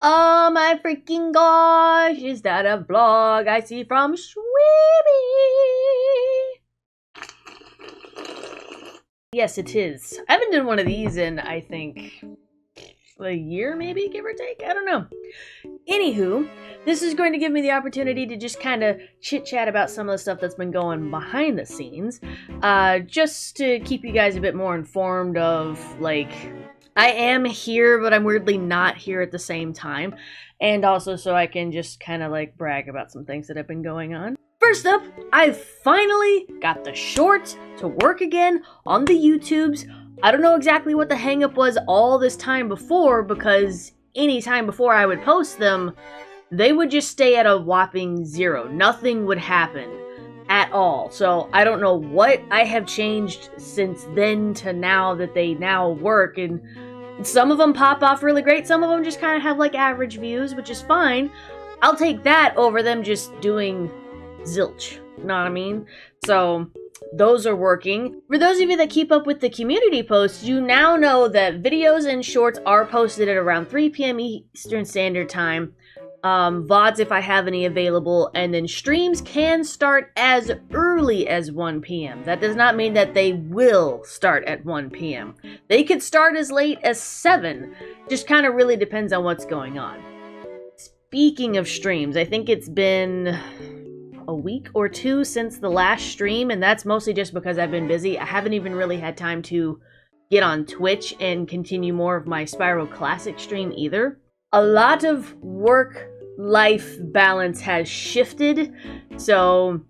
Oh my freaking gosh, is that a vlog I see from Shweebe? Yes, it is. I haven't done one of these in, I think, a year maybe, give or take? I don't know. Anywho, this is going to give me the opportunity to just kind of chit-chat about some of the stuff that's been going behind the scenes, just to keep you guys a bit more informed of, like, I am here, but I'm weirdly not here at the same time, and also so I can just kind of, like, brag about some things that have been going on. First up, I finally got the shorts to work again on the YouTubes. I don't know exactly what the hang-up was all this time before, because any time before I would post them, they would just stay at a whopping 0. Nothing would happen at all. So I don't know what I have changed since then to now that they now work, and some of them pop off really great, some of them just kind of have like average views, which is fine. I'll take that over them just doing zilch, you know what I mean? So those are working. For those of you that keep up with the community posts, you now know that videos and shorts are posted at around 3 p.m. Eastern Standard Time. VODs if I have any available, and then streams can start as early as 1 p.m. That does not mean that they will start at 1 p.m. They could start as late as 7. Just kind of really depends on what's going on. Speaking of streams, I think it's been a week or 2 since the last stream, and that's mostly just because I've been busy. I haven't even really had time to get on Twitch and continue more of my Spyro Classic stream either. A lot of work-life balance has shifted, so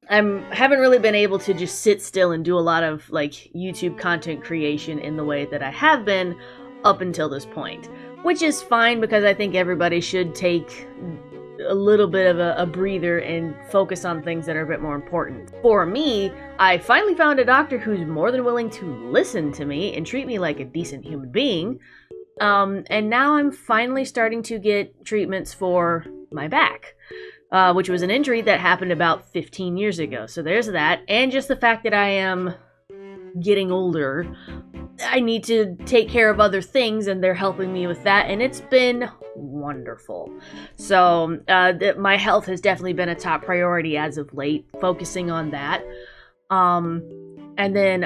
I haven't really been able to just sit still and do a lot of like YouTube content creation in the way that I have been up until this point, which is fine because I think everybody should take a little bit of a breather and focus on things that are a bit more important. For me, I finally found a doctor who's more than willing to listen to me and treat me like a decent human being. And now I'm finally starting to get treatments for my back, which was an injury that happened about 15 years ago. So there's that. And just the fact that I am getting older, I need to take care of other things, and they're helping me with that, and it's been wonderful. So my health has definitely been a top priority as of late, focusing on that. And then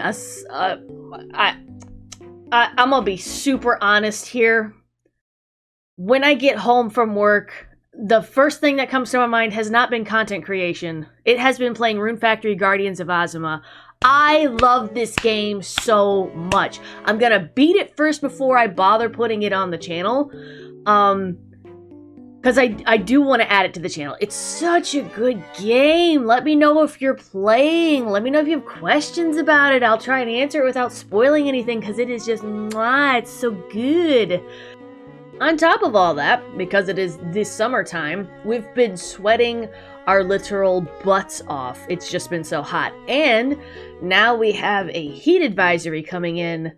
I'm gonna be super honest here. When I get home from work, the first thing that comes to my mind has not been content creation. It has been playing Rune Factory Guardians of Ozma. I love this game so much. I'm gonna beat it first before I bother putting it on the channel. Because I do want to add it to the channel. It's such a good game. Let me know if you're playing. Let me know if you have questions about it. I'll try and answer it without spoiling anything, because it is just, mwah, it's so good. On top of all that, because it is this summertime, we've been sweating our literal butts off. It's just been so hot. And now we have a heat advisory coming in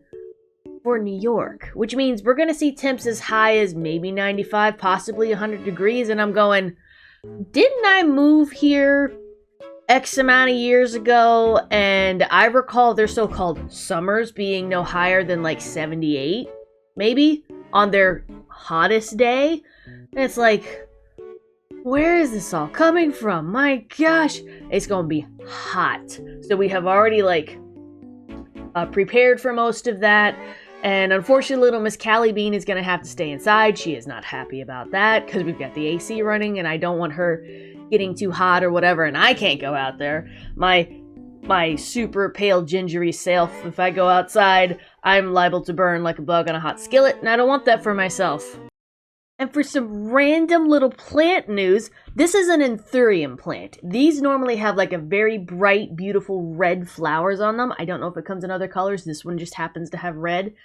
for New York, which means we're gonna see temps as high as maybe 95, possibly 100 degrees, and I'm going, didn't I move here X amount of years ago? And I recall their so-called summers being no higher than like 78, maybe, on their hottest day. And it's like, where is this all coming from? My gosh, it's gonna be hot. So we have already like prepared for most of that. And unfortunately, little Miss Callie Bean is going to have to stay inside. She is not happy about that because we've got the AC running, and I don't want her getting too hot or whatever, and I can't go out there. My super pale gingery self, if I go outside, I'm liable to burn like a bug on a hot skillet, and I don't want that for myself. And for some random little plant news, this is an anthurium plant. These normally have like a very bright, beautiful red flowers on them. I don't know if it comes in other colors. This one just happens to have red.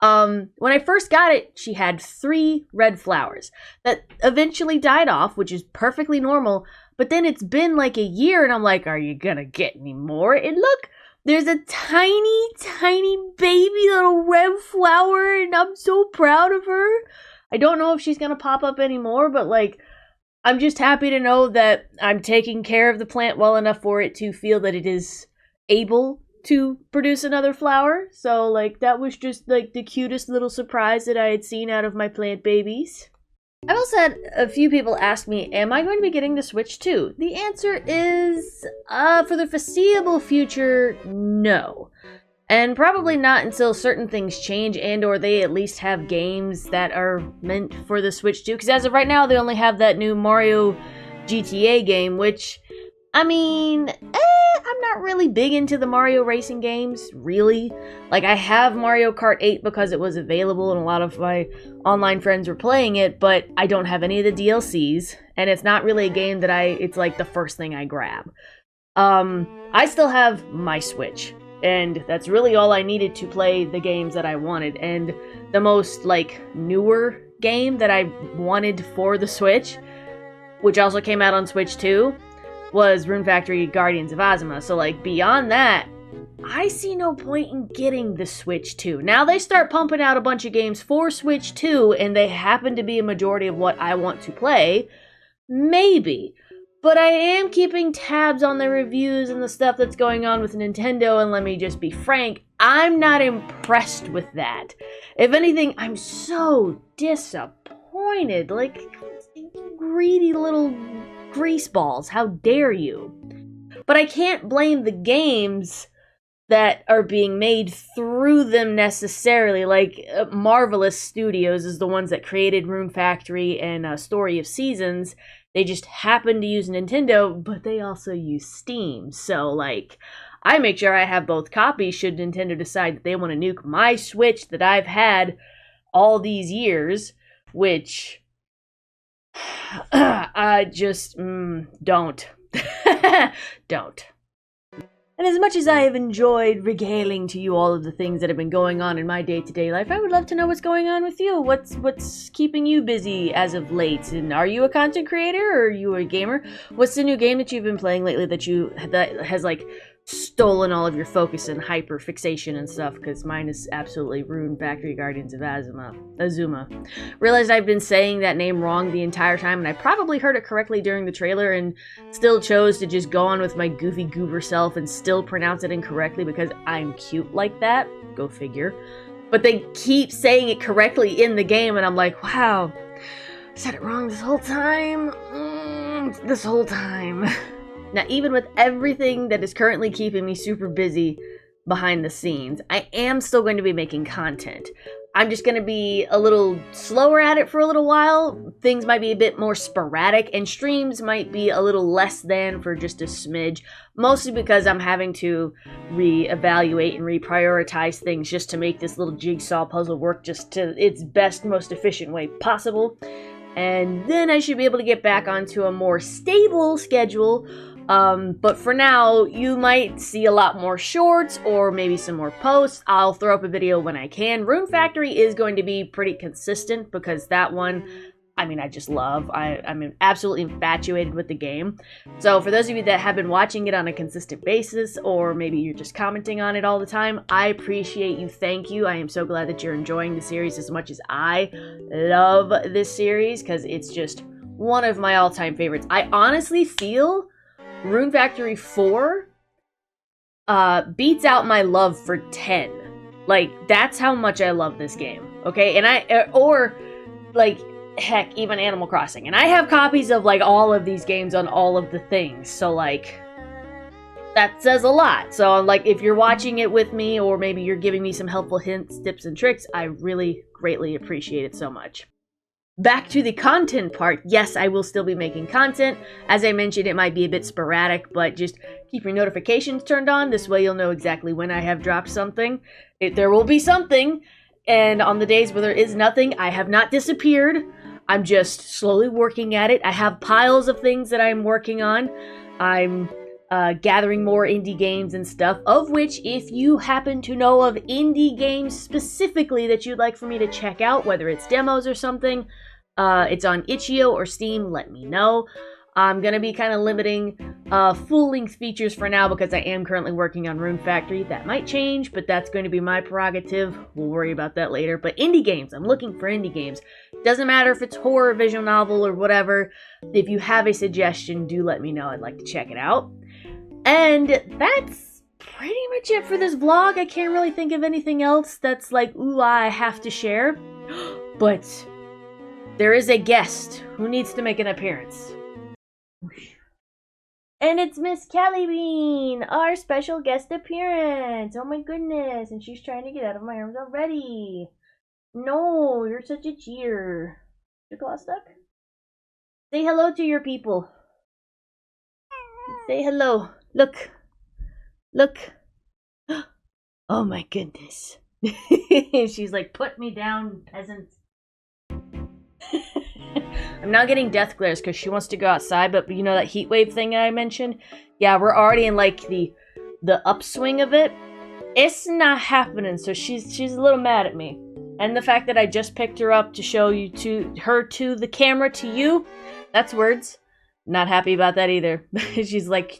When I first got it, she had 3 red flowers that eventually died off, which is perfectly normal. But then it's been like a year, and I'm like, are you gonna get any more? And look, there's a tiny, tiny baby little red flower, and I'm so proud of her. I don't know if she's going to pop up anymore, but, like, I'm just happy to know that I'm taking care of the plant well enough for it to feel that it is able to produce another flower. So, like, that was just, like, the cutest little surprise that I had seen out of my plant babies. I've also had a few people ask me, am I going to be getting the Switch 2? The answer is, for the foreseeable future, no. And probably not until certain things change and or they at least have games that are meant for the Switch 2. Because as of right now, they only have that new Mario GTA game, which, I mean, I'm not really big into the Mario racing games, really. Like, I have Mario Kart 8 because it was available and a lot of my online friends were playing it, but I don't have any of the DLCs, and it's not really a game that it's like the first thing I grab. I still have my Switch, and that's really all I needed to play the games that I wanted, and the most, like, newer game that I wanted for the Switch, which also came out on Switch 2, was Rune Factory Guardians of Azuma. So, like, beyond that, I see no point in getting the Switch 2. Now they start pumping out a bunch of games for Switch 2, and they happen to be a majority of what I want to play. Maybe. But I am keeping tabs on the reviews and the stuff that's going on with Nintendo, and let me just be frank, I'm not impressed with that. If anything, I'm so disappointed. Like, greedy little greaseballs, how dare you? But I can't blame the games that are being made through them necessarily. Like, Marvelous Studios is the ones that created Rune Factory and Story of Seasons. They just happen to use Nintendo, but they also use Steam. So, like, I make sure I have both copies should Nintendo decide that they want to nuke my Switch that I've had all these years, which I just, don't. Don't. And as much as I have enjoyed regaling to you all of the things that have been going on in my day-to-day life, I would love to know what's going on with you. What's keeping you busy as of late? And are you a content creator or are you a gamer? What's the new game that you've been playing lately that has, like, stolen all of your focus and hyper fixation and stuff? Because mine is absolutely Rune Factory Guardians of Azuma. Realized I've been saying that name wrong the entire time, and I probably heard it correctly during the trailer and still chose to just go on with my goofy goober self and still pronounce it incorrectly because I'm cute like that. Go figure. But they keep saying it correctly in the game, and I'm like, wow, I said it wrong this whole time. This whole time. Now, even with everything that is currently keeping me super busy behind the scenes, I am still going to be making content. I'm just going to be a little slower at it for a little while. Things might be a bit more sporadic, and streams might be a little less than for just a smidge, mostly because I'm having to reevaluate and reprioritize things just to make this little jigsaw puzzle work just to its best, most efficient way possible. And then I should be able to get back onto a more stable schedule. But for now, you might see a lot more shorts or maybe some more posts. I'll throw up a video when I can. Rune Factory is going to be pretty consistent because that one, I mean, I just love. I'm absolutely infatuated with the game. So for those of you that have been watching it on a consistent basis, or maybe you're just commenting on it all the time, I appreciate you. Thank you. I am so glad that you're enjoying the series as much as I love this series because it's just one of my all-time favorites. I honestly feel Rune Factory 4 beats out my love for 10. Like, that's how much I love this game. Okay? And heck, even Animal Crossing. And I have copies of, like, all of these games on all of the things. So, like, that says a lot. So, like, if you're watching it with me, or maybe you're giving me some helpful hints, tips, and tricks, I really greatly appreciate it so much. Back to the content part, yes, I will still be making content. As I mentioned, it might be a bit sporadic, but just keep your notifications turned on. This way you'll know exactly when I have dropped something. There will be something, and on the days where there is nothing, I have not disappeared. I'm just slowly working at it. I have piles of things that I'm working on. I'm gathering more indie games and stuff, of which, if you happen to know of indie games specifically that you'd like for me to check out, whether it's demos or something, it's on Itch.io or Steam, let me know. I'm going to be kind of limiting full-length features for now because I am currently working on Rune Factory. That might change, but that's going to be my prerogative. We'll worry about that later. But indie games, I'm looking for indie games. Doesn't matter if it's horror, visual novel, or whatever. If you have a suggestion, do let me know. I'd like to check it out. And that's pretty much it for this vlog. I can't really think of anything else that's like, ooh, I have to share. But There is a guest who needs to make an appearance. And it's Miss Kelly Bean, our special guest appearance. Oh my goodness, and she's trying to get out of my arms already. No, you're such a cheater. Your claw stuck? Say hello to your people. Say hello. Look. Look. Oh my goodness. She's like, put me down, peasant. I'm now getting death glares because she wants to go outside, but you know that heat wave thing I mentioned? Yeah, we're already in like the upswing of it. It's not happening, so she's a little mad at me. And the fact that I just picked her up to show you to the camera to you, that's words. Not happy about that either. She's like,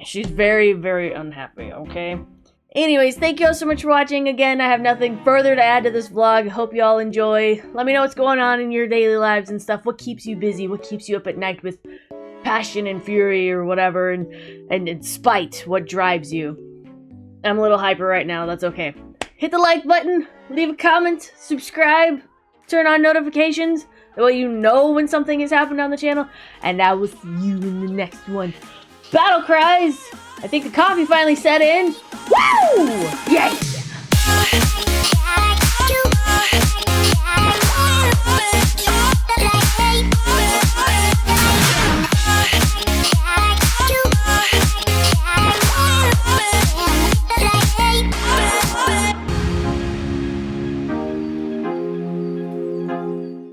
she's very, very unhappy, okay? Anyways, thank you all so much for watching. Again, I have nothing further to add to this vlog. Hope you all enjoy. Let me know what's going on in your daily lives and stuff. What keeps you busy? What keeps you up at night with passion and fury or whatever? And spite. What drives you? I'm a little hyper right now. That's okay. Hit the like button. Leave a comment. Subscribe. Turn on notifications. That way you know when something has happened on the channel. And I will see you in the next one. Battle cries! I think the coffee finally set in. Woo! Yay!